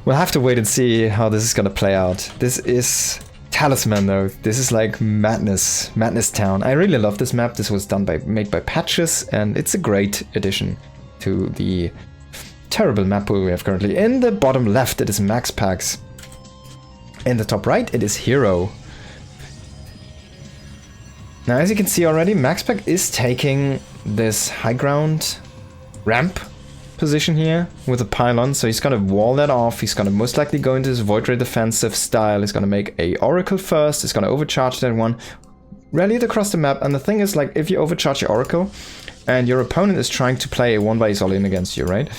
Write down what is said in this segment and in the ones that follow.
We'll have to wait and see how this is gonna play out. This is Talisman though. This is like madness. Madness Town. I really love this map. This was made by Patches, and it's a great addition to the terrible map pool we have currently. In the bottom left, it is MaxPax. In the top right, it is herO. Now, as you can see already, MaxPax is taking this high ground ramp position here with a pylon, so he's gonna wall that off. He's gonna most likely go into his Void Ray defensive style. He's gonna make a Oracle first. He's gonna overcharge that one, rally it across the map. And the thing is, like, if you overcharge your Oracle and your opponent is trying to play a 1x all in against you, right?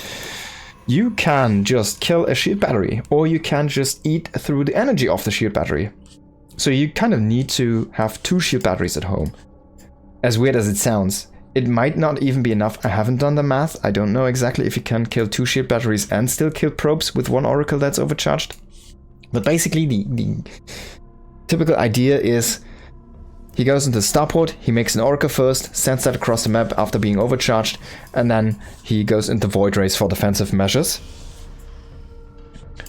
You can just kill a shield battery, or you can just eat through the energy of the shield battery. So you kind of need to have 2 shield batteries at home. As weird as it sounds, it might not even be enough. I haven't done the math. I don't know exactly if you can kill 2 shield batteries and still kill probes with 1 Oracle that's overcharged. But basically the typical idea is he goes into the starport, he makes an Oracle first, sends that across the map after being overcharged, and then he goes into Void Rays for defensive measures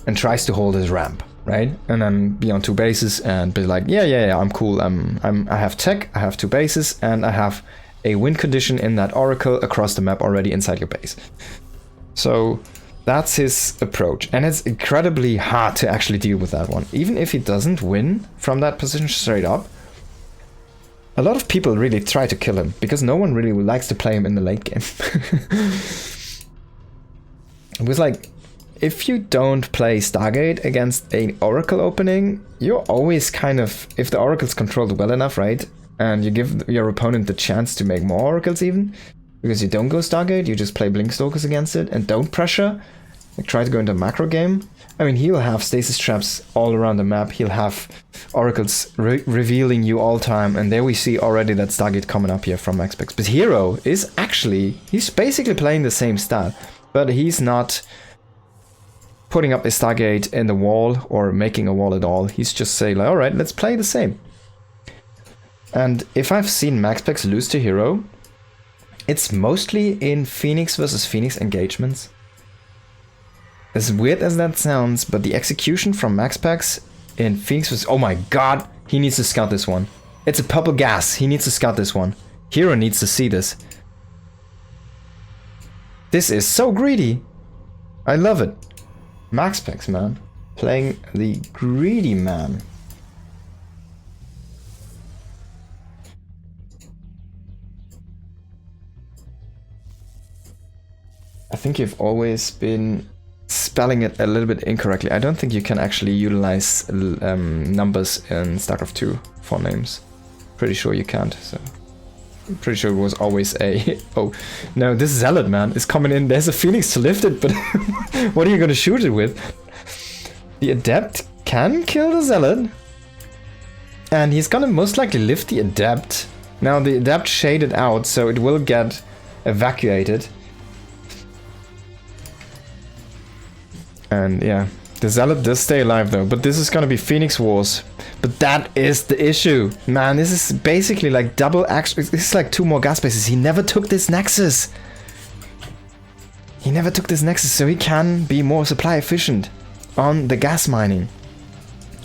and tries to hold his ramp, right? And then be on 2 bases and be like, yeah, I'm cool. I have tech, I have 2 bases, and I have a win condition in that Oracle across the map already inside your base. So that's his approach, and it's incredibly hard to actually deal with that one. Even if he doesn't win from that position straight up, a lot of people really try to kill him, because no one really likes to play him in the late game. It was like, if you don't play Stargate against an Oracle opening, you're always kind of, if the Oracle's controlled well enough, right? And you give your opponent the chance to make more Oracles even, because you don't go Stargate, you just play Blinkstalkers against it and don't pressure, like try to go into a macro game. I mean, he'll have stasis traps all around the map, he'll have Oracles revealing you all time, and there we see already that Stargate coming up here from MaxPax. But herO is actually, he's basically playing the same style, but he's not putting up a Stargate in the wall or making a wall at all. He's just saying, like, alright, let's play the same. And if I've seen MaxPax lose to herO, it's mostly in Phoenix versus Phoenix engagements. As weird as that sounds, but the execution from MaxPax in Phoenix was, oh my god, he needs to scout this one. It's a purple gas, he needs to scout this one. herO needs to see this. This is so greedy. I love it. MaxPax, man. Playing the greedy man. I think you've always been spelling it a little bit incorrectly. I don't think you can actually utilize numbers in StarCraft 2 for names. Pretty sure you can't, so... I'm pretty sure it was always a... Oh, no, this Zealot, man, is coming in. There's a Phoenix to lift it, but what are you gonna shoot it with? The Adept can kill the Zealot. And he's gonna most likely lift the Adept. Now, the Adept shaded out, so it will get evacuated. And yeah, the Zealot does stay alive though, but this is gonna be Phoenix Wars. But that is the issue. Man, this is basically like double action. This is like 2 more gas bases. He never took this Nexus. He never took this Nexus, so he can be more supply efficient on the gas mining.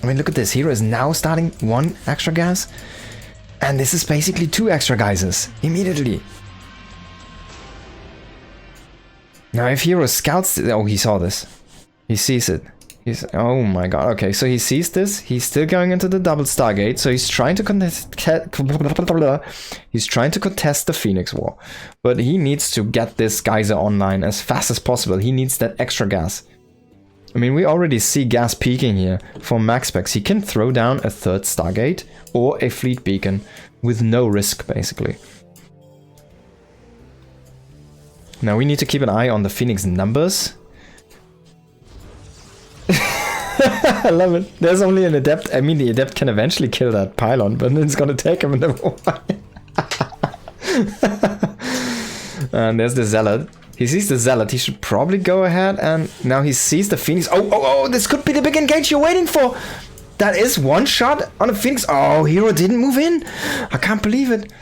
I mean, look at this. herO is now starting 1 extra gas. And this is basically 2 extra geysers immediately. Now, if herO scouts... Oh, he saw this. He sees it. He's... Oh my god. Okay, so he sees this. He's still going into the double Stargate. So he's trying to contest... He's trying to contest the Phoenix War. But he needs to get this geyser online as fast as possible. He needs that extra gas. I mean, we already see gas peaking here for MaxPax. He can throw down a 3rd Stargate or a fleet beacon with no risk, basically. Now we need to keep an eye on the Phoenix numbers. I love it. There's only an Adept. I mean, the Adept can eventually kill that pylon, but it's gonna take him in the And there's the Zealot. He sees the Zealot. He should probably go ahead, and now he sees the Phoenix. Oh, this could be the big engage you're waiting for. That is 1 shot on a Phoenix. Oh, herO didn't move in. I can't believe it.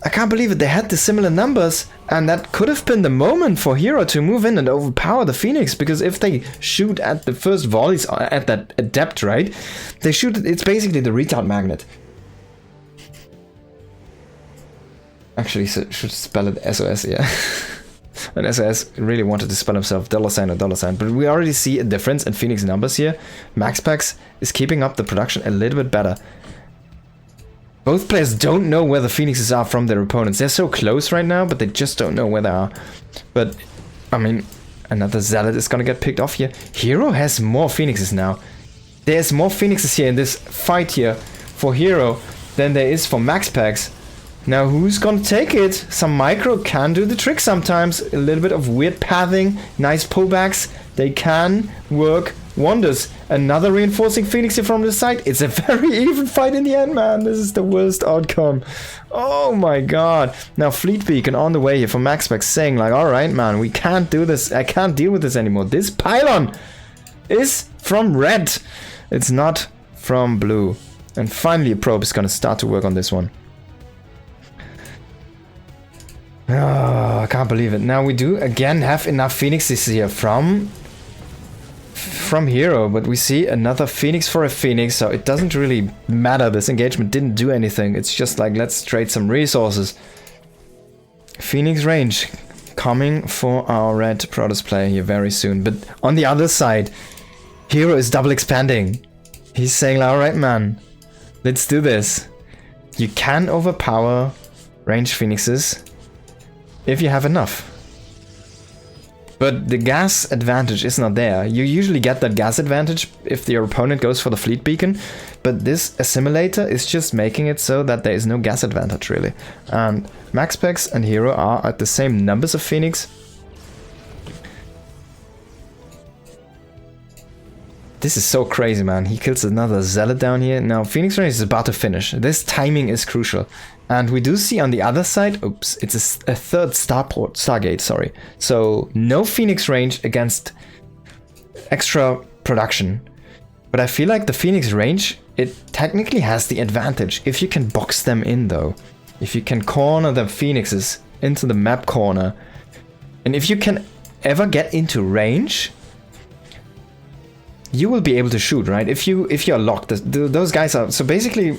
I can't believe it. They had the similar numbers, and that could have been the moment for herO to move in and overpower the Phoenix, because if they shoot at the first volleys at that depth, right? They shoot, it's basically the retard magnet. Actually, so should spell it SOS, yeah. And SOS really wanted to spell himself $sign or $sign, but we already see a difference in Phoenix numbers here. MaxPax is keeping up the production a little bit better. Both players don't know where the Phoenixes are from their opponents. They're so close right now, but they just don't know where they are. But, I mean, another Zealot is gonna get picked off here. herO has more Phoenixes now. There's more Phoenixes here in this fight here for herO than there is for MaxPax. Now, who's gonna take it? Some micro can do the trick sometimes. A little bit of weird pathing, nice pullbacks. They can work wonders. Another reinforcing Phoenix here from the side. It's a very even fight in the end, man. This is the worst outcome. Oh my god. Now Fleet Beacon on the way here from MaxPax saying like, alright man, we can't do this. I can't deal with this anymore. This pylon is from red. It's not from blue. And finally a probe is gonna start to work on this one. Oh, I can't believe it. Now we do again have enough Phoenixes here from herO, but we see another Phoenix for a Phoenix, so it doesn't really matter. This engagement didn't do anything. It's just like, let's trade some resources. Phoenix range coming for our red Protoss player here very soon. But on the other side, herO is double expanding. He's saying, alright man, let's do this. You can overpower ranged Phoenixes if you have enough. But the gas advantage is not there. You usually get that gas advantage if your opponent goes for the Fleet Beacon, but this assimilator is just making it so that there is no gas advantage really. And MaxPax and herO are at the same numbers of Phoenix. This is so crazy, man. He kills another Zealot down here. Now Phoenix range is about to finish. This timing is crucial. And we do see on the other side, oops, it's a third Stargate, sorry. So no Phoenix range against extra production. But I feel like the Phoenix range, it technically has the advantage if you can box them in though. If you can corner the Phoenixes into the map corner. And if you can ever get into range, you will be able to shoot, right? If you're locked, those guys are, so basically,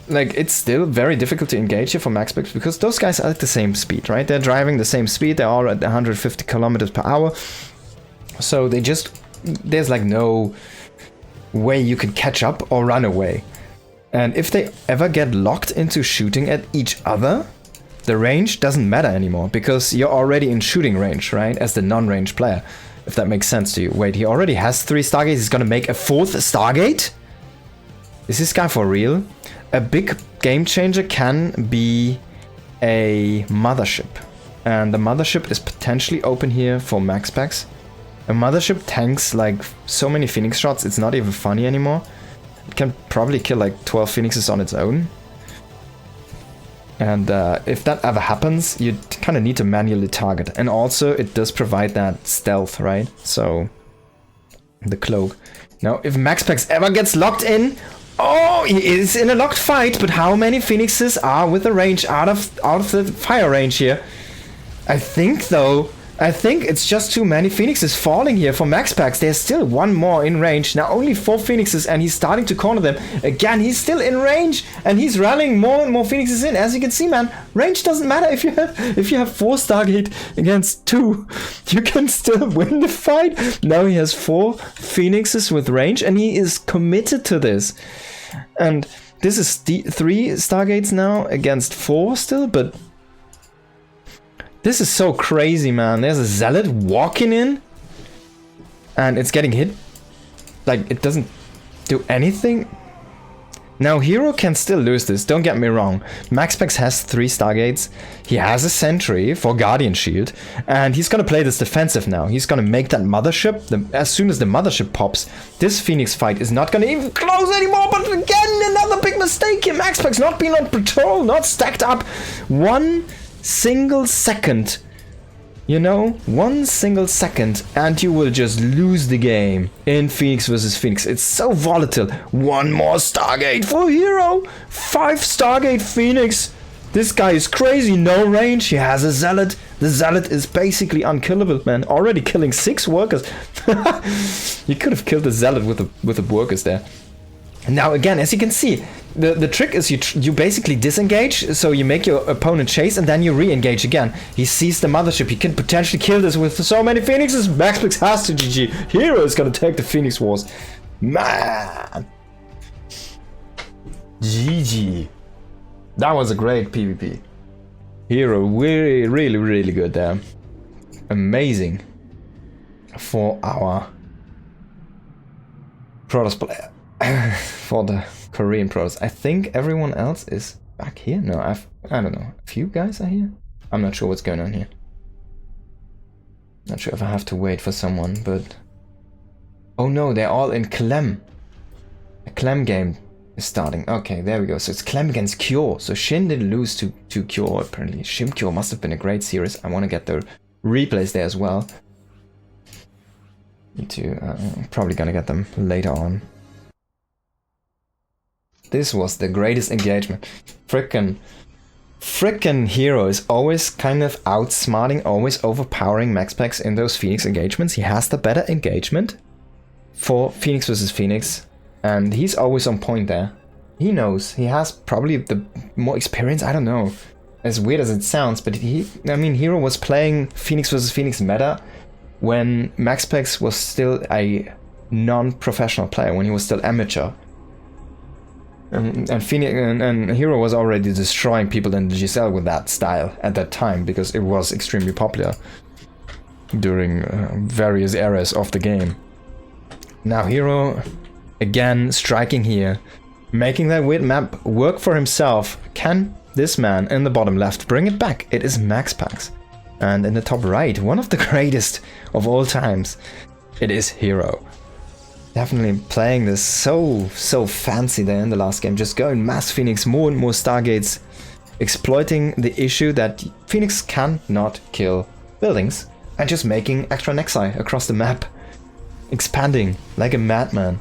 like, it's still very difficult to engage here for MaxPax because those guys are at the same speed, right? They're driving the same speed. They're all at 150 kilometers per hour. So they just, there's like no way you can catch up or run away. And if they ever get locked into shooting at each other, the range doesn't matter anymore because you're already in shooting range, right? As the non-range player, if that makes sense to you. Wait, he already has 3 Stargates. He's gonna make a 4th Stargate? Is this guy for real? A big game changer can be a mothership. And the mothership is potentially open here for MaxPax. A mothership tanks like so many Phoenix shots, it's not even funny anymore. It can probably kill like 12 Phoenixes on its own. And if that ever happens, you kind of need to manually target. And also it does provide that stealth, right? So, the cloak. Now, if MaxPax ever gets locked in, oh, he is in a locked fight, but how many Phoenixes are with the range out of the fire range here? I think it's just too many Phoenixes falling here for MaxPax. There's still one more in range. Now only 4 Phoenixes and he's starting to corner them. Again, he's still in range and he's rallying more and more Phoenixes in. As you can see, man, range doesn't matter if you have 4 Stargate against 2. You can still win the fight. Now he has 4 Phoenixes with range and he is committed to this. And this is 3 Stargates now against 4 still, but this is so crazy, man. There's a Zealot walking in and it's getting hit. Like, it doesn't do anything. Now, herO can still lose this, don't get me wrong. MaxPax has 3 Stargates. He has a Sentry for Guardian Shield. And he's gonna play this defensive now. He's gonna make that mothership. As soon as the mothership pops, this Phoenix fight is not gonna even close anymore. But again, another big mistake here. MaxPax not being on patrol, not stacked up. 1 single second, you know, 1 single second and you will just lose the game in Phoenix versus Phoenix. It's so volatile. 1 more Stargate for herO. 5 Stargate Phoenix. This guy is crazy, no range, he has a zealot. The zealot is basically unkillable, man. Already killing 6 workers. You could have killed the zealot with the workers there. Now again, as you can see, the trick is you basically disengage, so you make your opponent chase and then you re-engage again. He sees the mothership, he can potentially kill this with so many phoenixes. MaxPax has to GG. herO is gonna take the Phoenix Wars. Man. GG. That was a great PvP. herO really good there. Amazing for our Protoss player. For the Korean Protoss. I think everyone else is back here. No, I don't know. A few guys are here. I'm not sure what's going on here. Not sure if I have to wait for someone, but oh no, they're all in Clem. A Clem game is starting. Okay, there we go. So it's Clem against Cure. So Shin didn't lose to Cure apparently. Shim Cure must have been a great series. I want to get the replays there as well. Need to probably gonna get them later on. This was the greatest engagement. Frickin' herO is always kind of outsmarting, always overpowering MaxPax in those Phoenix engagements. He has the better engagement for Phoenix versus Phoenix, and he's always on point there. He knows. He has probably the more experience. I don't know. As weird as it sounds, but I mean, herO was playing Phoenix versus Phoenix meta when MaxPax was still a non-professional player, when he was still amateur. And herO was already destroying people in the GSL with that style at that time, because it was extremely popular during various eras of the game. Now herO, again, striking here, making that weird map work for himself. Can this man in the bottom left bring it back? It is MaxPax. And in the top right, one of the greatest of all times, it is herO. Definitely playing this so fancy there in the last game. Just going mass Phoenix, more and more Stargates, exploiting the issue that Phoenix cannot kill buildings, and just making extra Nexi across the map, expanding like a madman,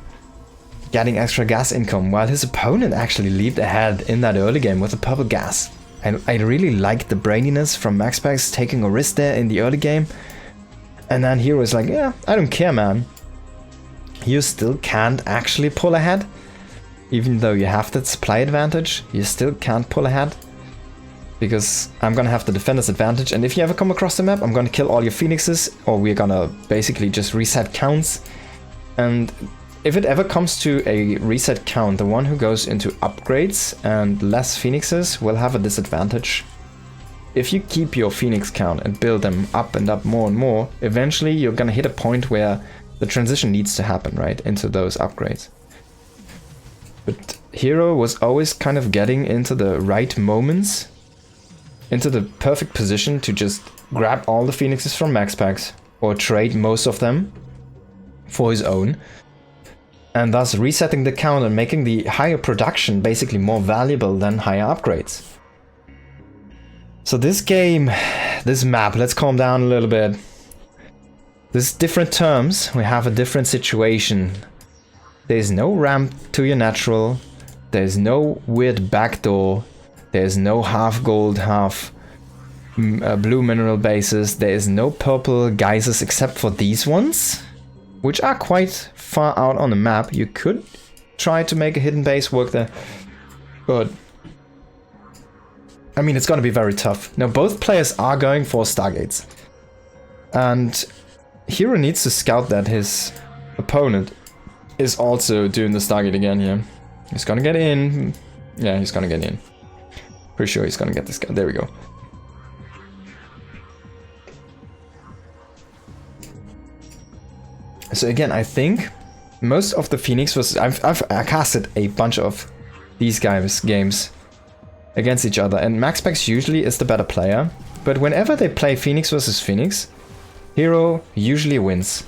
getting extra gas income, while his opponent actually leaped ahead in that early game with the purple gas. And I really liked the braininess from MaxPax taking a risk there in the early game, and then herO is like, yeah, I don't care, man. You still can't actually pull ahead. Even though you have that supply advantage, you still can't pull ahead. Because I'm gonna have the defender's advantage, and if you ever come across the map, I'm gonna kill all your phoenixes, or we're gonna basically just reset counts. And if it ever comes to a reset count, the one who goes into upgrades and less phoenixes will have a disadvantage. If you keep your phoenix count and build them up and up more and more, eventually you're gonna hit a point where the transition needs to happen, right, into those upgrades. But herO was always kind of getting into the right moments, into the perfect position to just grab all the phoenixes from MaxPax, or trade most of them for his own, and thus resetting the count and making the higher production basically more valuable than higher upgrades. So this game, this map, let's calm down a little bit. There's different terms, we have a different situation. There's no ramp to your natural, there's no weird backdoor, there's no half gold, half blue mineral bases, there is no purple geysers except for these ones, which are quite far out on the map. You could try to make a hidden base work there, but I mean, it's gonna be very tough. Now both players are going for Stargates, and herO needs to scout that his opponent is also doing the Stargate again here. He's gonna get in. Yeah, he's gonna get in. Pretty sure he's gonna get this guy. There we go. So again, I think most of the Phoenix was... I've casted a bunch of these guys' games against each other, and MaxPax usually is the better player, but whenever they play Phoenix versus Phoenix, herO usually wins.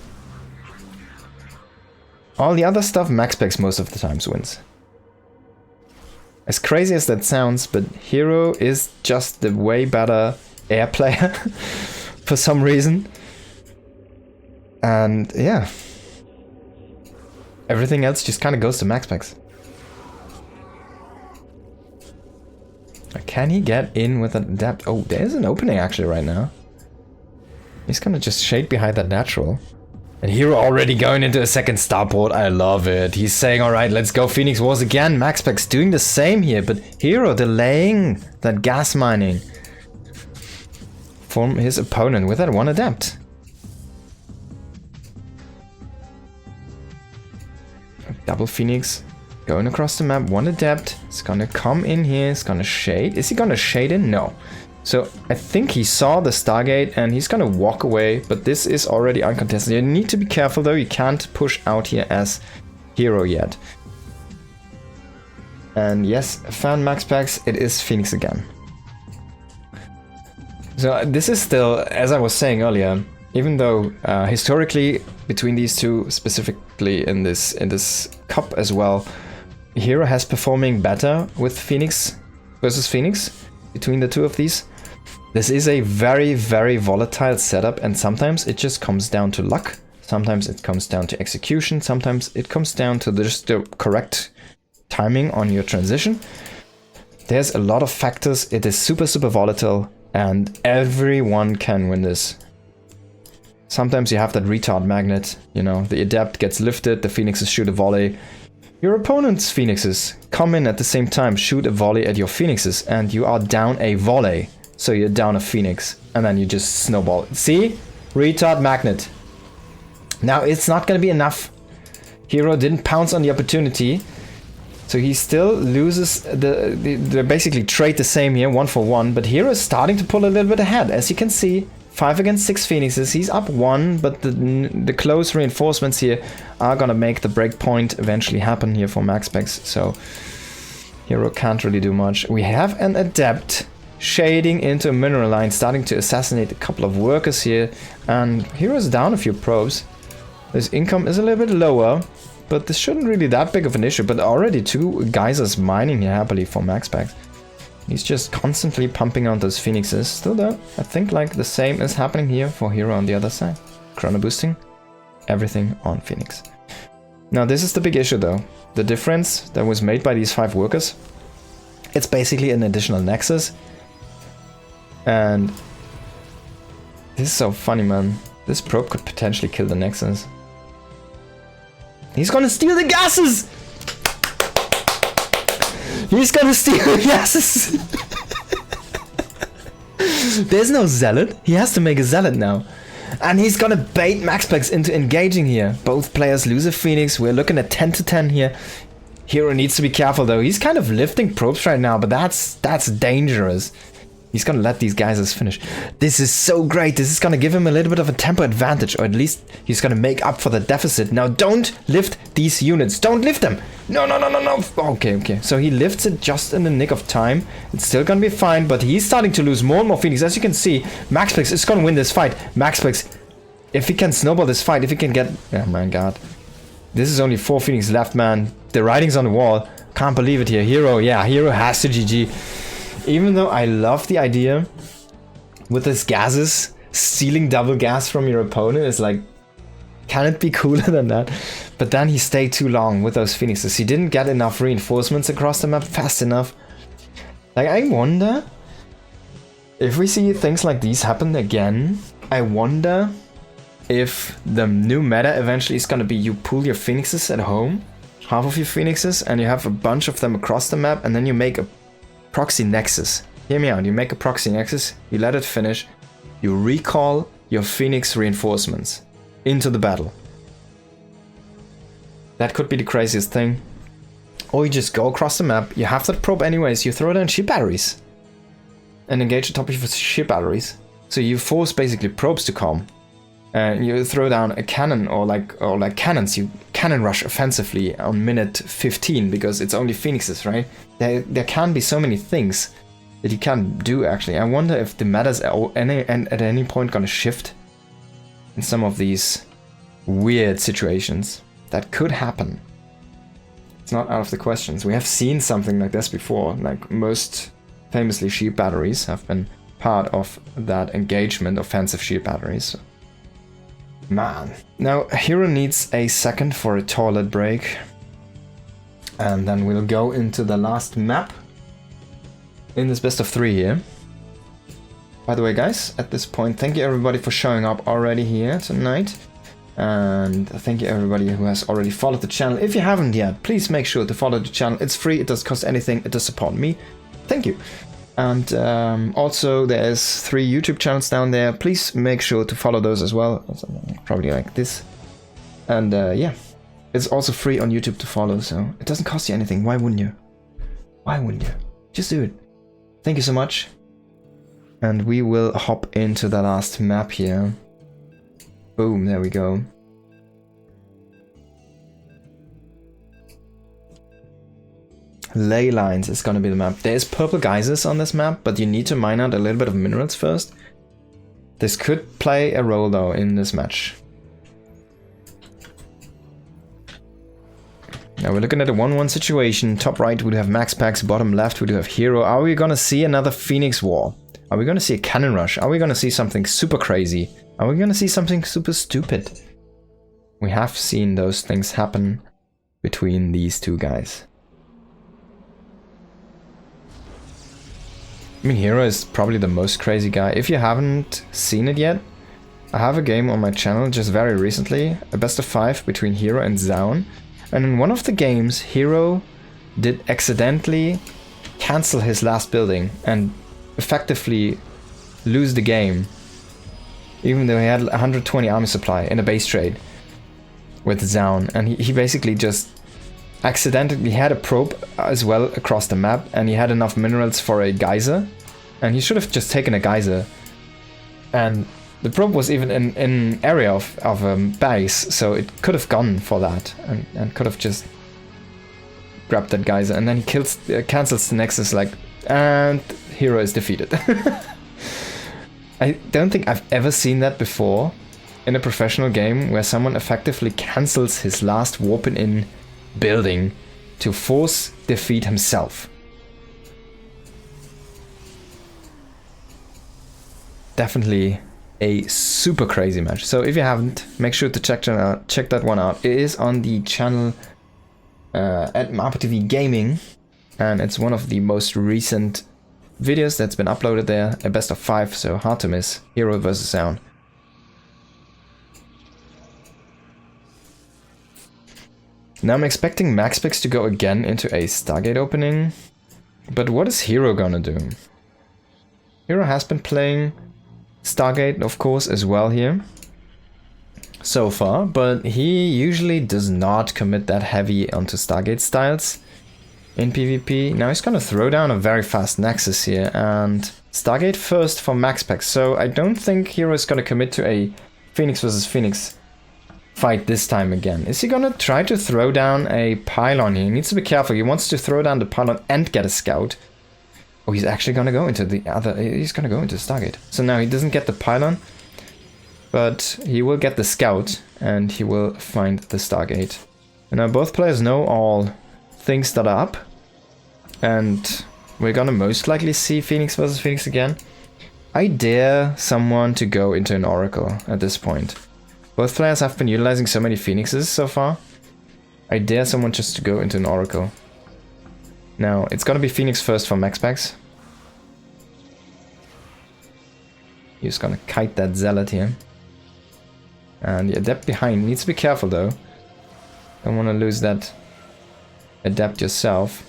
All the other stuff, MaxPax most of the times wins. As crazy as that sounds, but herO is just the way better air player for some reason. And yeah, everything else just kind of goes to MaxPax. Okay. Can he get in with an adept? Oh, there's an opening actually right now. He's gonna just shade behind that natural. And herO already going into a second starport. I love it. He's saying, alright, let's go Phoenix Wars again. MaxPax doing the same here, but herO delaying that gas mining from his opponent with that one adept. Double Phoenix going across the map. One adept. It's gonna come in here. It's gonna shade. Is he gonna shade in? No. So I think he saw the Stargate and he's gonna walk away, but this is already uncontested. You need to be careful though, you can't push out here as herO yet. And yes, fan MaxPax, it is Phoenix again. So this is still, as I was saying earlier, even though historically between these two, specifically in this cup as well, herO has performing better with Phoenix versus Phoenix between the two of these. This is a very, very volatile setup, and sometimes it just comes down to luck. Sometimes it comes down to execution. Sometimes it comes down to just the correct timing on your transition. There's a lot of factors. It is super, super volatile, and everyone can win this. Sometimes you have that retard magnet, you know, the adept gets lifted, the phoenixes shoot a volley. Your opponent's phoenixes come in at the same time, shoot a volley at your phoenixes, and you are down a volley. So you're down a phoenix, and then you just snowball. See? Retard magnet. Now it's not gonna be enough. herO didn't pounce on the opportunity, so he still loses they basically trade the same here, 1 for 1, but herO is starting to pull a little bit ahead. As you can see, 5 against 6 phoenixes, he's up 1, but the close reinforcements here are gonna make the break point eventually happen here for MaxPax, so herO can't really do much. We have an adept shading into a mineral line, starting to assassinate a couple of workers here, and herO's down a few probes. His income is a little bit lower, but this shouldn't really that big of an issue, but already 2 geysers mining here happily for MaxPax. He's just constantly pumping on those phoenixes. Still though, I think like the same is happening here for herO on the other side. Chrono boosting, everything on Phoenix. Now this is the big issue though. The difference that was made by these 5 workers, it's basically an additional nexus. And this is so funny, man. This probe could potentially kill the nexus. He's gonna steal the gases! He's gonna steal the gases! There's no zealot. He has to make a zealot now. And he's gonna bait MaxPax into engaging here. Both players lose a phoenix. We're looking at 10 to 10 here. herO needs to be careful though. He's kind of lifting probes right now, but that's dangerous. He's gonna let these guys finish. This is so great. This is gonna give him a little bit of a tempo advantage, or at least he's gonna make up for the deficit. Now don't lift these units. Don't lift them. No, no, no, no, no. Okay. So he lifts it just in the nick of time. It's still gonna be fine, but he's starting to lose more and more phoenix. As you can see, MaxPax is gonna win this fight. MaxPax, if he can snowball this fight, if he can get... Oh my god. This is only 4 phoenix left, man. The writing's on the wall. Can't believe it here. herO, yeah, herO has to GG. Even though I love the idea with his gases, stealing double gas from your opponent is like, can it be cooler than that? But then he stayed too long with those phoenixes. He didn't get enough reinforcements across the map fast enough. Like, I wonder if we see things like these happen again. I wonder if the new meta eventually is gonna be you pull your phoenixes at home, half of your phoenixes, and you have a bunch of them across the map, and then you make a proxy nexus. Hear me out. You make a proxy nexus, you let it finish, you recall your phoenix reinforcements into the battle. That could be the craziest thing. Or you just go across the map, you have that probe anyways, you throw down ship batteries and engage the top of your ship batteries. So you force basically probes to come. And you throw down a cannon or like cannons, you cannon rush offensively on minute 15 because it's only phoenixes, right? There can be so many things that you can do actually. I wonder if the meta's at any point gonna shift in some of these weird situations. That could happen. It's not out of the questions. We have seen something like this before, like most famously shield batteries have been part of that engagement, offensive shield batteries. Man. Now, herO needs a second for a toilet break. And then we'll go into the last map. in this best of 3 here. By the way, guys, at this point, thank you everybody for showing up already here tonight. And thank you everybody who has already followed the channel. If you haven't yet, please make sure to follow the channel. It's free, it doesn't cost anything, it does support me. Thank you. And also there's 3 YouTube channels down there. Please make sure to follow those as well. Probably like this. And yeah, it's also free on YouTube to follow, so it doesn't cost you anything. Why wouldn't you? Why wouldn't you? Just do it. Thank you so much. And we will hop into the last map here. Boom, there we go. Ley lines is gonna be the map. There's purple geysers on this map, but you need to mine out a little bit of minerals first. This could play a role though in this match. Now we're looking at a 1-1 situation. Top right we do have MaxPax, bottom left we do have herO. Are we gonna see another Phoenix War? Are we gonna see a cannon rush? Are we gonna see something super crazy? Are we gonna see something super stupid? We have seen those things happen between these two guys. I mean, herO is probably the most crazy guy. If you haven't seen it yet, I have a game on my channel just very recently, a best of 5 between herO and Zaun. And in one of the games, herO did accidentally cancel his last building and effectively lose the game. Even though he had 120 army supply in a base trade with Zaun. And he basically just accidentally had a probe as well across the map, and he had enough minerals for a geyser. And he should have just taken a geyser. And the probe was even in an area of base, so it could have gone for that. And could have just grabbed that geyser. And then he cancels the Nexus like, and herO is defeated. I don't think I've ever seen that before in a professional game where someone effectively cancels his last warping-in building to force defeat himself. Definitely a super crazy match. So if you haven't, make sure to check that one out. It is on the channel at MapuTV Gaming, and it's one of the most recent videos that's been uploaded there, a best of 5, so hard to miss. herO versus Zaun. Now I'm expecting MaxPax to go again into a Stargate opening, but what is herO gonna do? herO has been playing Stargate, of course, as well here so far, but he usually does not commit that heavy onto Stargate styles in PvP. Now he's gonna throw down a very fast Nexus here and Stargate first for MaxPax. So I don't think herO is gonna commit to a Phoenix versus Phoenix fight this time again. Is he gonna try to throw down a pylon here? He needs to be careful. He wants to throw down the pylon and get a scout. Oh, he's actually gonna go into the other. He's gonna go into Stargate. So now he doesn't get the pylon, but he will get the scout and he will find the Stargate. And now both players know all things that are up. And we're gonna most likely see Phoenix versus Phoenix again. I dare someone to go into an Oracle at this point. Both players have been utilizing so many Phoenixes so far. I dare someone just to go into an Oracle. Now, it's gonna be Phoenix first for MaxPax. He's gonna kite that Zealot here. And the Adept behind needs to be careful though. Don't wanna lose that Adept yourself.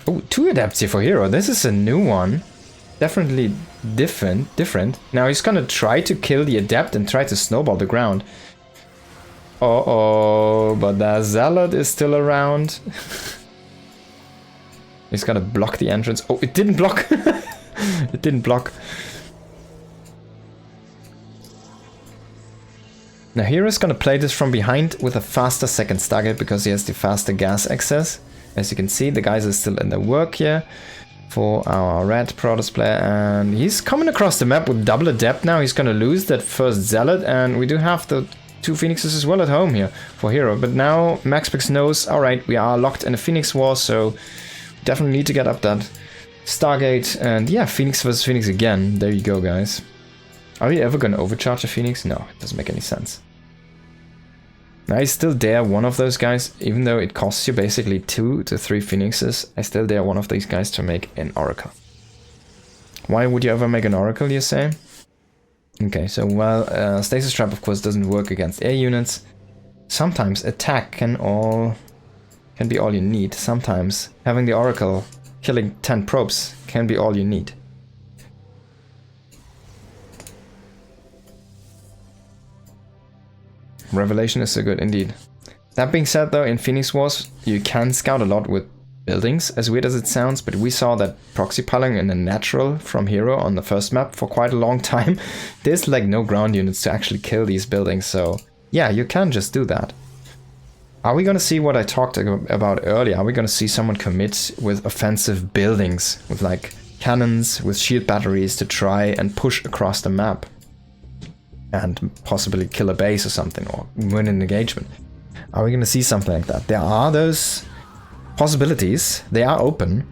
Oh, 2 Adepts here for herO. This is a new one. Definitely different. Now he's gonna try to kill the Adept and try to snowball the ground. Uh-oh, but the Zealot is still around. He's gonna block the entrance. Oh, it didn't block. It didn't block. Now hero's gonna play this from behind with a faster second Stargate because he has the faster gas access. As you can see, the guys are still in the work here for our red Protoss player, and he's coming across the map with double Adept now. He's gonna lose that first Zealot, and we do have the 2 Phoenixes as well at home here for herO. But now MaxPax knows, alright, we are locked in a Phoenix war, so definitely need to get up that Stargate. And yeah, Phoenix versus Phoenix again. There you go, guys. Are we ever gonna overcharge a Phoenix? No, it doesn't make any sense. I still dare one of those guys, even though it costs you basically 2 to 3 phoenixes. I still dare one of these guys to make an oracle. Why would you ever make an oracle, you say? Okay, so while stasis trap of course doesn't work against air units, sometimes attack can be all you need. Sometimes having the oracle killing 10 probes can be all you need. Revelation is so good indeed. That being said though, in Phoenix Wars you can scout a lot with buildings, as weird as it sounds, but we saw that proxy piling in a natural from herO on the first map for quite a long time. There's like no ground units to actually kill these buildings, so yeah, you can just do that. Are we gonna see what I talked about earlier? Are we gonna see someone commit with offensive buildings, with like cannons, with shield batteries to try and push across the map? And possibly kill a base or something, or win an engagement. Are we gonna see something like that? There are those possibilities, they are open.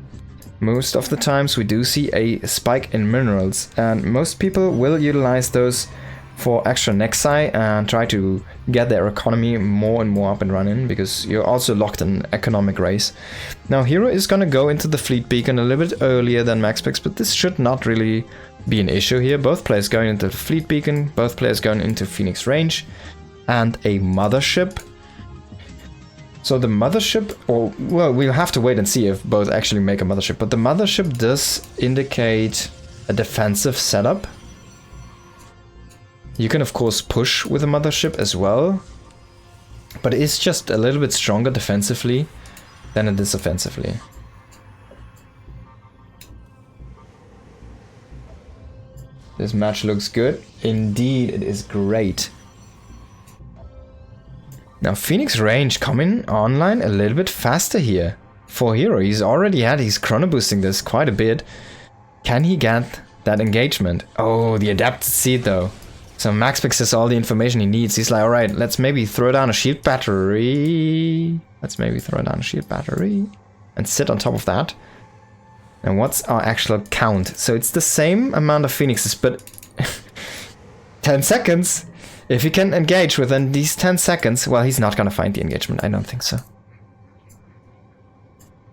Most of the times we do see a spike in minerals, and most people will utilize those for extra Nexi and try to get their economy more and more up and running, because you're also locked in an economic race. Now herO is gonna go into the fleet beacon a little bit earlier than MaxPax, but this should not really be an issue here. Both players going into the fleet beacon, both players going into Phoenix range, and a mothership. So the mothership, or well, we'll have to wait and see if both actually make a mothership, but the mothership does indicate a defensive setup. You can of course push with a mothership as well, but it's just a little bit stronger defensively than it is offensively. This match looks good. Indeed, it is great. Now Phoenix range coming online a little bit faster here for herO. He's chrono boosting this quite a bit. Can he get that engagement? Oh, the adapted seed though. So MaxPax has all the information he needs. He's like, alright, let's maybe throw down a shield battery. And sit on top of that. And what's our actual count? So it's the same amount of phoenixes, but 10 seconds. If he can engage within these 10 seconds, well, he's not gonna find the engagement. I don't think so.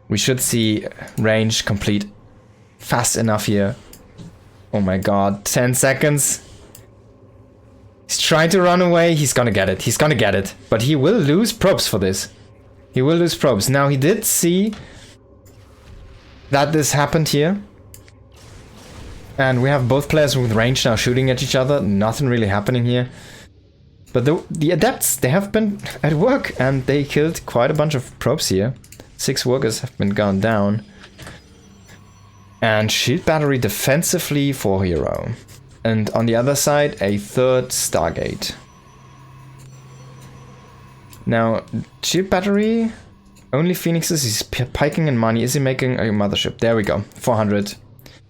We should see range complete fast enough here. Oh my god, 10 seconds. He's trying to run away. He's gonna get it. He's gonna get it. But he will lose probes for this. He will lose probes. Now, he did see that this happened here. And we have both players with range now shooting at each other. Nothing really happening here. But the adepts, they have been at work and they killed quite a bunch of probes here. 6 workers have been gone down. And shield battery defensively for herO. And on the other side, a 3rd Stargate. Now, shield battery, only phoenixes, he's piking in money. Is he making a mothership? There we go, 400.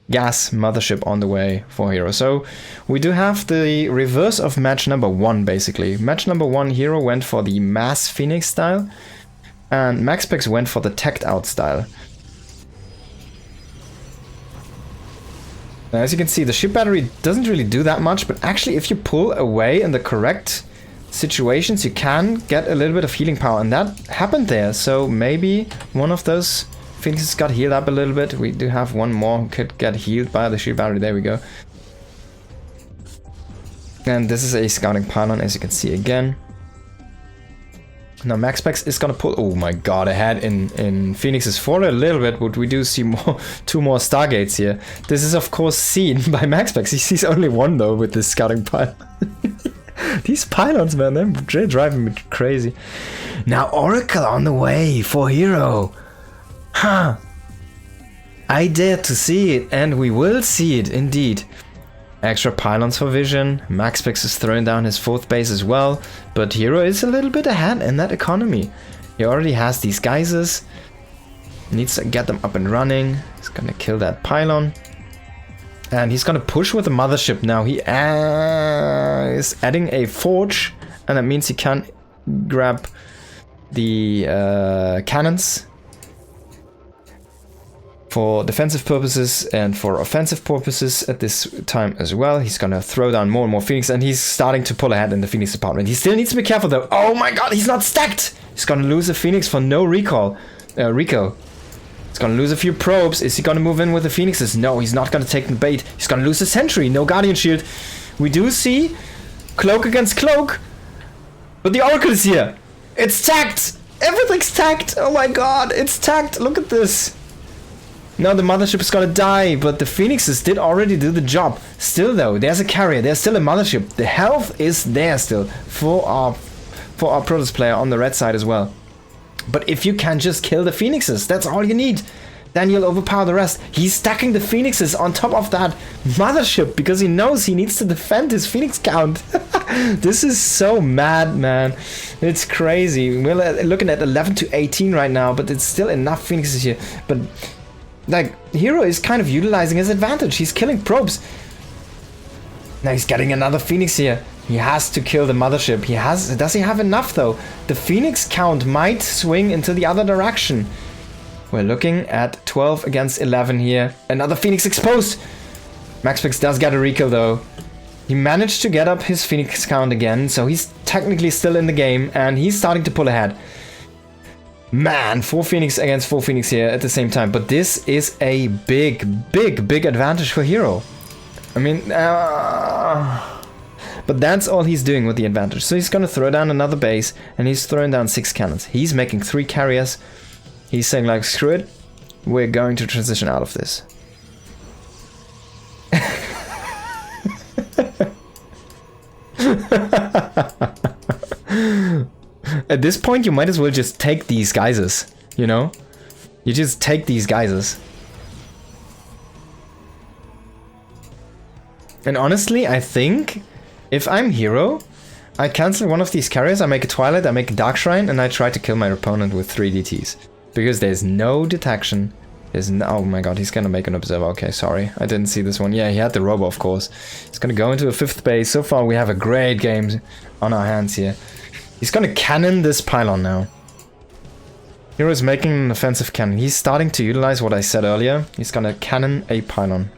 Gas mothership on the way for herO. So we do have the reverse of match number 1 basically. Match number 1, herO went for the mass phoenix style and MaxPax went for the teched out style. Now, as you can see, the ship battery doesn't really do that much, but actually if you pull away in the correct situations you can get a little bit of healing power, and that happened there. So maybe one of those phoenixes got healed up a little bit. We do have one more who could get healed by the shield battery. There we go. And this is a scouting pylon, as you can see again. Now MaxPax is gonna pull, oh my god, ahead in phoenixes for a little bit, but we do see more, 2 more Stargates here. This is of course seen by MaxPax. He sees only 1 though with this scouting pylon. These pylons, man, they're driving me crazy. Now Oracle on the way for herO. Huh. I dare to see it, and we will see it indeed. Extra pylons for vision. MaxPax is throwing down his 4th base as well, but herO is a little bit ahead in that economy. He already has these geysers. Needs to get them up and running. He's gonna kill that pylon. And he's gonna push with the mothership now. He is adding a forge, and that means he can grab the cannons. for defensive purposes and for offensive purposes at this time as well. He's gonna throw down more and more Phoenix, and he's starting to pull ahead in the Phoenix department. He still needs to be careful though. Oh my god, he's not stacked! He's gonna lose a Phoenix for no recall. Rico. He's gonna lose a few probes. Is he gonna move in with the Phoenixes? No, he's not gonna take the bait. He's gonna lose a sentry. No Guardian Shield. We do see Cloak against Cloak, but the Oracle is here. It's tagged! Everything's tagged! Oh my god, it's tagged! Look at this! Now the mothership is gonna die, but the Phoenixes did already do the job. Still though, there's a carrier, there's still a mothership. The health is there still for our Protoss player on the red side as well. But if you can just kill the Phoenixes, that's all you need. Then you'll overpower the rest. He's stacking the Phoenixes on top of that mothership because he knows he needs to defend his Phoenix count. This is so mad, man. It's crazy. We're looking at 11 to 18 right now, but it's still enough Phoenixes here. But like, herO is kind of utilizing his advantage. He's killing probes. Now he's getting another Phoenix here. He has to kill the mothership. Does he have enough though? The Phoenix count might swing into the other direction. We're looking at 12 against 11 here. Another Phoenix exposed. MaxPax does get a recall though. He managed to get up his Phoenix count again, so he's technically still in the game and he's starting to pull ahead. Man, 4 Phoenix against 4 Phoenix here at the same time. But this is a big advantage for herO. I mean, but that's all he's doing with the advantage. So he's gonna throw down another base and he's throwing down 6 cannons. He's making 3 carriers. He's saying like, screw it, we're going to transition out of this. At this point, you might as well just take these guises, you know? You just take these guises. And honestly, I think if I'm herO, I cancel one of these carriers, I make a Twilight, I make a Dark Shrine, and I try to kill my opponent with 3 DTs. Because there's no detection. There's no, oh my god, he's gonna make an Observer. Okay, sorry, I didn't see this one. Yeah, he had the Robo, of course. He's gonna go into a 5th base. So far, we have a great game on our hands here. He's gonna cannon this pylon now. herO is making an offensive cannon. He's starting to utilize what I said earlier. He's gonna cannon a pylon.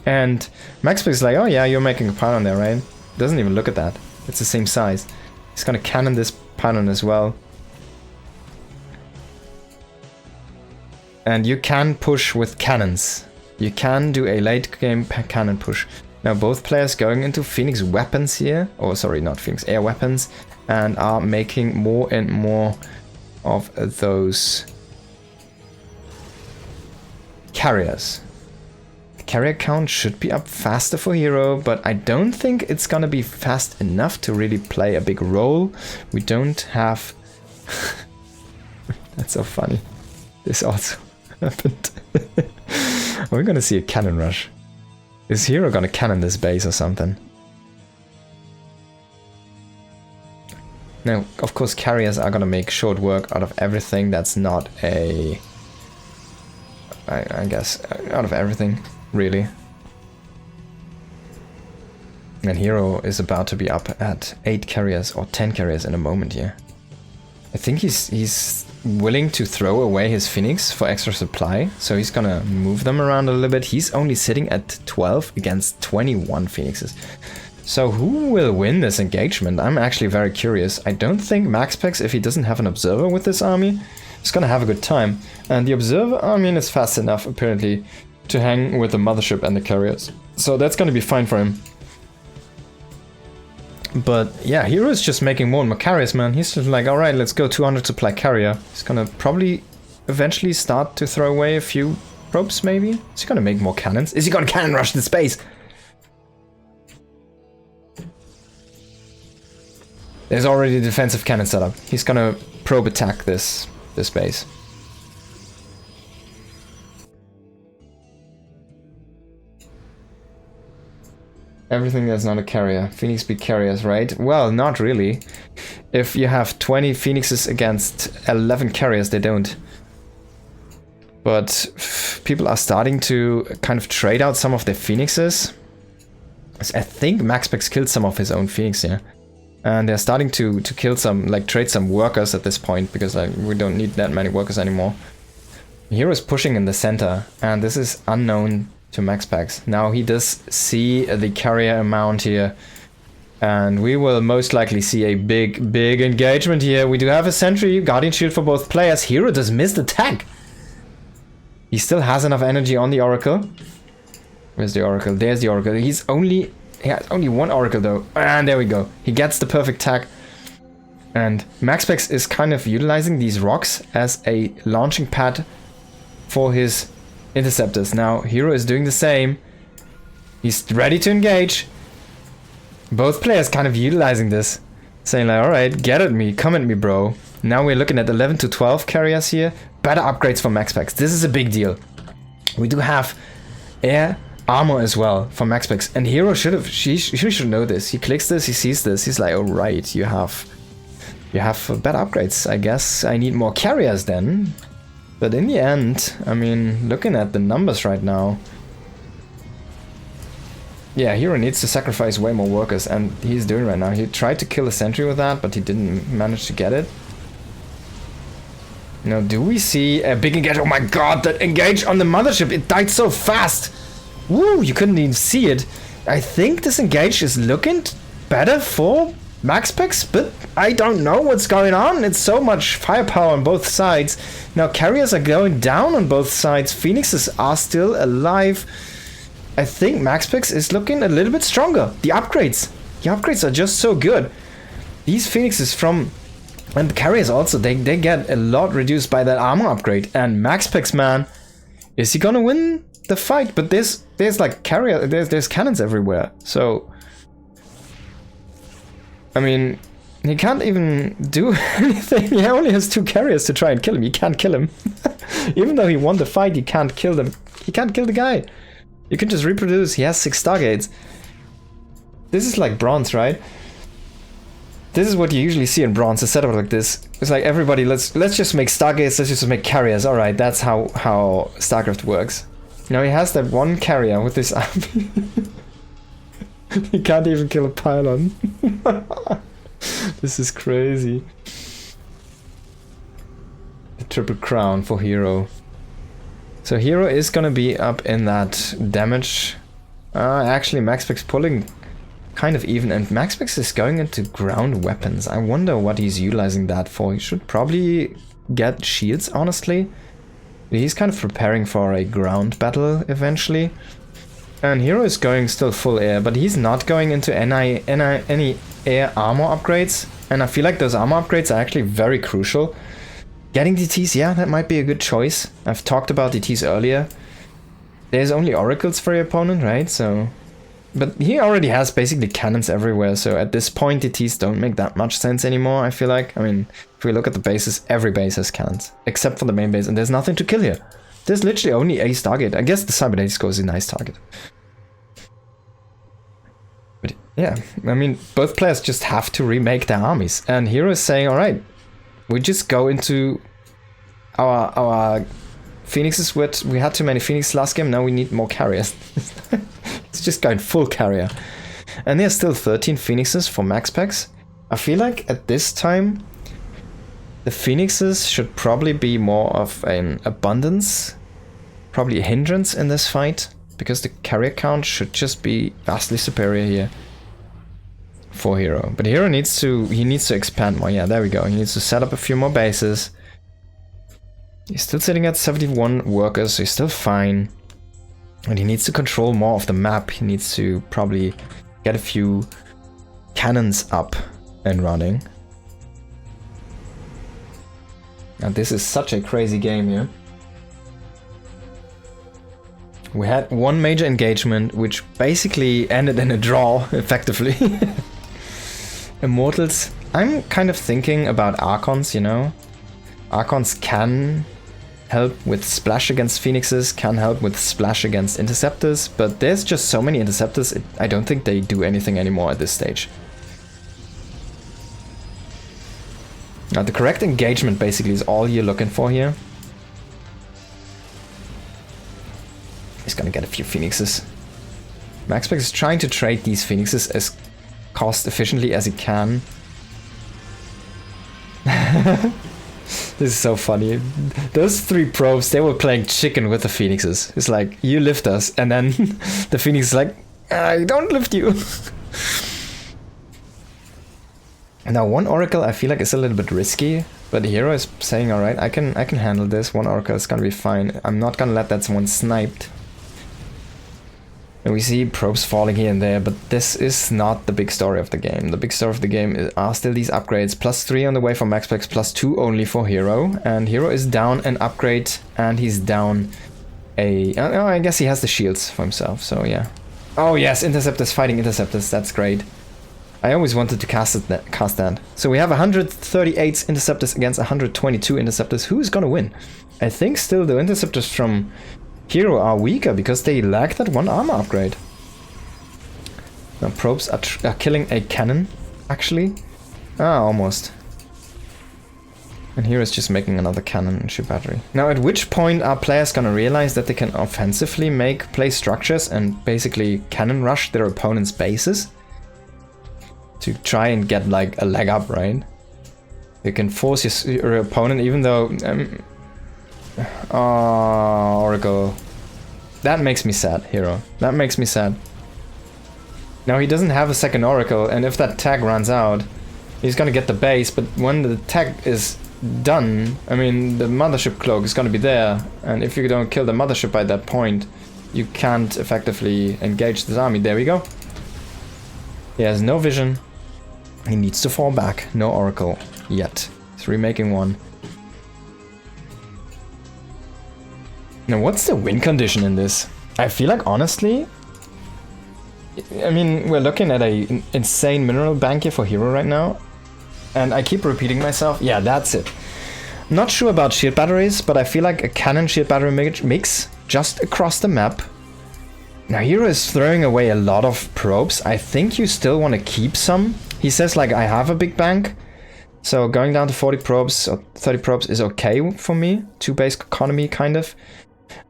And MaxPax is like, oh yeah, you're making a pylon there, right? Doesn't even look at that. It's the same size. He's gonna cannon this pylon as well. And you can push with cannons. You can do a late game cannon push. Now both players going into Phoenix weapons here. Oh, sorry, not Phoenix, air weapons. And are making more and more of those carriers. The carrier count should be up faster for herO, but I don't think it's gonna be fast enough to really play a big role. We don't have... That's so funny. This also happened. We're gonna see a cannon rush. Is herO gonna cannon this base or something? Now, of course, carriers are gonna make short work out of everything that's not a... I guess, out of everything, really. And herO is about to be up at 8 carriers or 10 carriers in a moment here. I think he's willing to throw away his Phoenix for extra supply, so he's gonna move them around a little bit. He's only sitting at 12 against 21 Phoenixes. So who will win this engagement? I'm actually very curious. I don't think MaxPax, if he doesn't have an Observer with this army, is gonna have a good time. And the Observer army is fast enough, apparently, to hang with the mothership and the carriers. So that's gonna be fine for him. But yeah, herO is just making more and more carriers, man. He's just like, alright, let's go 200 supply carrier. He's gonna probably eventually start to throw away a few probes, maybe? Is he gonna make more cannons? Is he gonna cannon rush the space? There's already a defensive cannon set up. He's gonna probe attack this base. Everything that's not a carrier. Phoenix be carriers, right? Well, not really. If you have 20 Phoenixes against 11 carriers, they don't. But people are starting to kind of trade out some of their Phoenixes. I think MaxPax killed some of his own Phoenix here. And they're starting to kill some, like trade some workers at this point, because we don't need that many workers anymore. Hero is pushing in the center, and this is unknown to MaxPax. Now he does see the carrier amount here, and we will most likely see a big engagement here. We do have a sentry, Guardian Shield for both players. Hero does miss the tag. He still has enough energy on the Oracle. Where's the Oracle? There's the Oracle. He has only one Oracle though, and there we go. He gets the perfect tag. And MaxPax is kind of utilizing these rocks as a launching pad for his interceptors. Now hero is doing the same. He's ready to engage. Both players kind of utilizing this, saying like, alright, get at me, come at me, bro. Now we're looking at 11 to 12 carriers here. Better upgrades for MaxPax. This is a big deal. We do have air armor as well for MaxPax, and hero she should know this. He clicks this, he sees this, he's like, alright, you have better upgrades. I guess I need more carriers then. But in the end, I mean, looking at the numbers right now, yeah, hero needs to sacrifice way more workers, and he's doing right now. He tried to kill a sentry with that, but he didn't manage to get it. Now, do we see a big engage? Oh my god, that engage on the mothership, it died so fast! Woo, you couldn't even see it. I think this engage is looking better for MaxPax, but I don't know what's going on. It's so much firepower on both sides. Now carriers are going down on both sides. Phoenixes are still alive. I think MaxPax is looking a little bit stronger. The upgrades are just so good. These Phoenixes from, and the carriers also, they get a lot reduced by that armor upgrade. And MaxPax, man, is he gonna win the fight? But there's like there's cannons everywhere. So I mean, he can't even do anything. He only has 2 carriers to try and kill him. You can't kill him. Even though he won the fight, you can't kill them. He can't kill the guy. You can just reproduce. He has 6 Stargates. This is like bronze, right? This is what you usually see in bronze, a setup like this. It's like everybody, let's just make Stargates, let's just make carriers. Alright, that's how StarCraft works. Now he has that one carrier with this army. He can't even kill a pylon. This is crazy. The triple crown for hero. So hero is gonna be up in that damage. Actually MaxPax pulling kind of even, and MaxPax is going into ground weapons. I wonder what he's utilizing that for. He should probably get shields, honestly. He's kind of preparing for a ground battle eventually. And hero is going still full air, but he's not going into any air armor upgrades. And I feel like those armor upgrades are actually very crucial. Getting DTs, yeah, that might be a good choice. I've talked about DTs earlier. There's only oracles for your opponent, right? So, but he already has basically cannons everywhere. So at this point, DTs don't make that much sense anymore, I feel like. I mean, if we look at the bases, every base has cannons, except for the main base, and there's nothing to kill here. There's literally only a Stargate. I guess the Cybernetic score is a nice target. But yeah, I mean, both players just have to remake their armies. And hero is saying, alright, we just go into our Phoenixes. We had too many Phoenix last game, now we need more carriers. It's just going full carrier. And there's still 13 Phoenixes for MaxPax. I feel like at this time, the Phoenixes should probably be more of an abundance, probably a hindrance in this fight, because the carrier count should just be vastly superior here for hero. But hero needs to expand more. Yeah, there we go. He needs to set up a few more bases. He's still sitting at 71 workers, so he's still fine. And he needs to control more of the map. He needs to probably get a few cannons up and running. And this is such a crazy game here. We had one major engagement, which basically ended in a draw, effectively. Immortals. I'm kind of thinking about Archons, you know? Archons can help with splash against Phoenixes, can help with splash against Interceptors, but there's just so many Interceptors, I don't think they do anything anymore at this stage. Now the correct engagement basically is all you're looking for here. He's gonna get a few Phoenixes. MaxPax is trying to trade these Phoenixes as cost efficiently as he can. This is so funny. Those 3 probes, they were playing chicken with the phoenixes. It's like, you lift us, and then the phoenix is like, I don't lift you. Now 1 oracle I feel like is a little bit risky, but herO is saying, alright, I can handle this. 1 oracle is gonna be fine. I'm not gonna let that one sniped. And we see probes falling here and there, but this is not the big story of the game. The big story of the game are still these upgrades. +3 on the way for MaxPax, +2 only for herO. And herO is down an upgrade, and he's down a... Oh, I guess he has the shields for himself, so yeah. Oh yes, Interceptors fighting Interceptors, that's great. I always wanted to cast that. So we have 138 Interceptors against 122 Interceptors. Who's gonna win? I think still the Interceptors from herO are weaker because they lack that 1 armor upgrade. Now probes are killing a cannon, actually. Ah, almost. And here is just making another cannon and ship battery. Now at which point are players gonna realize that they can offensively place structures and basically cannon rush their opponent's bases? To try and get like a leg up, right? You can force your opponent, even though... oh, Oracle. That makes me sad, herO. That makes me sad. Now he doesn't have a second Oracle, and if that tag runs out, he's gonna get the base, but when the tag is done, I mean, the mothership cloak is gonna be there, and if you don't kill the mothership by that point, you can't effectively engage this army. There we go. He has no vision. He needs to fall back. No Oracle yet. He's remaking 1. Now, what's the win condition in this? I feel like, honestly... I mean, we're looking at an insane mineral bank here for herO right now. And I keep repeating myself. Yeah, that's it. Not sure about shield batteries, but I feel like a cannon shield battery mix just across the map. Now, herO is throwing away a lot of probes. I think you still want to keep some. He says, like, I have a big bank. So going down to 40 probes or 30 probes is okay for me. 2 base economy, kind of.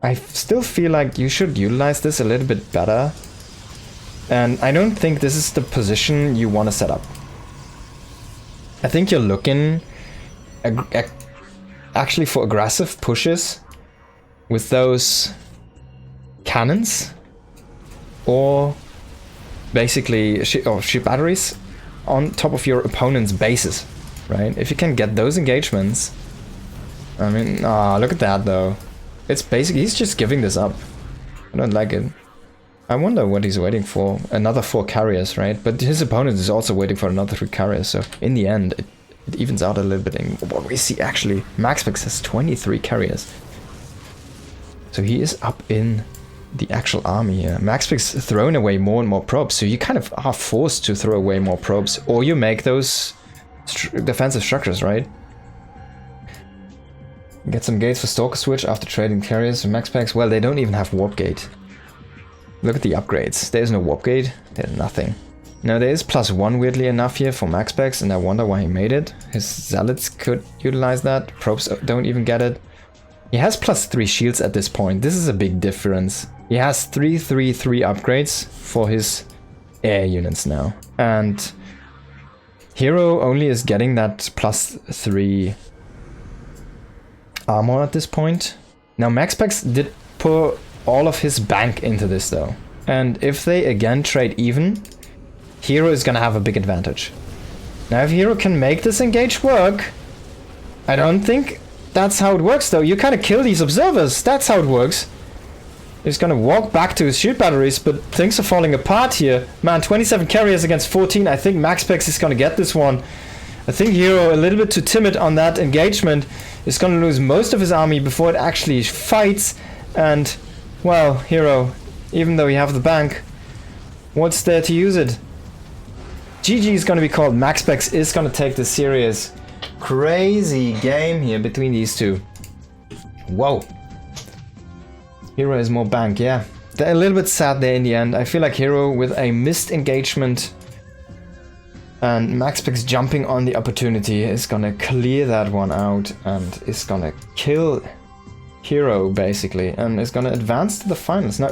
I still feel like you should utilize this a little bit better. And I don't think this is the position you want to set up. I think you're looking actually for aggressive pushes with those cannons. Or basically ship batteries on top of your opponent's bases, right? If you can get those engagements, I mean, look at that though. It's basically, he's just giving this up. I don't like it. I wonder what he's waiting for. Another 4 carriers, right? But his opponent is also waiting for another 3 carriers, so in the end, it evens out a little bit in what we see actually. MaxPax has 23 carriers. So he is up in the actual army here. MaxPax is throwing away more and more probes, so you kind of are forced to throw away more probes, or you make those defensive structures, right? Get some gates for Stalker Switch after trading carriers and MaxPax. Well, they don't even have Warp Gate. Look at the upgrades. There's no Warp Gate. There's nothing. Now there is +1 weirdly enough here for MaxPax, and I wonder why he made it. His Zealots could utilize that. Probes don't even get it. He has +3 shields at this point. This is a big difference. He has 3/3/3 upgrades for his air units now. And herO only is getting that +3 armor at this point. Now MaxPax did put all of his bank into this though. And if they again trade even, herO is gonna have a big advantage. Now if herO can make this engage work, I don't think that's how it works though. You kind of kill these observers, that's how it works. He's gonna walk back to his shield batteries, but things are falling apart here. Man, 27 carriers against 14, I think MaxPax is gonna get this one. I think herO, a little bit too timid on that engagement, is gonna lose most of his army before it actually fights. And, well, herO, even though you have the bank, what's there to use it? GG is gonna be called. MaxPax is gonna take this serious. Crazy game here between these two. Whoa. herO is more bank, yeah. They're a little bit sad there in the end. I feel like herO with a missed engagement and MaxPax jumping on the opportunity is gonna clear that one out and is gonna kill herO basically and is gonna advance to the finals. Now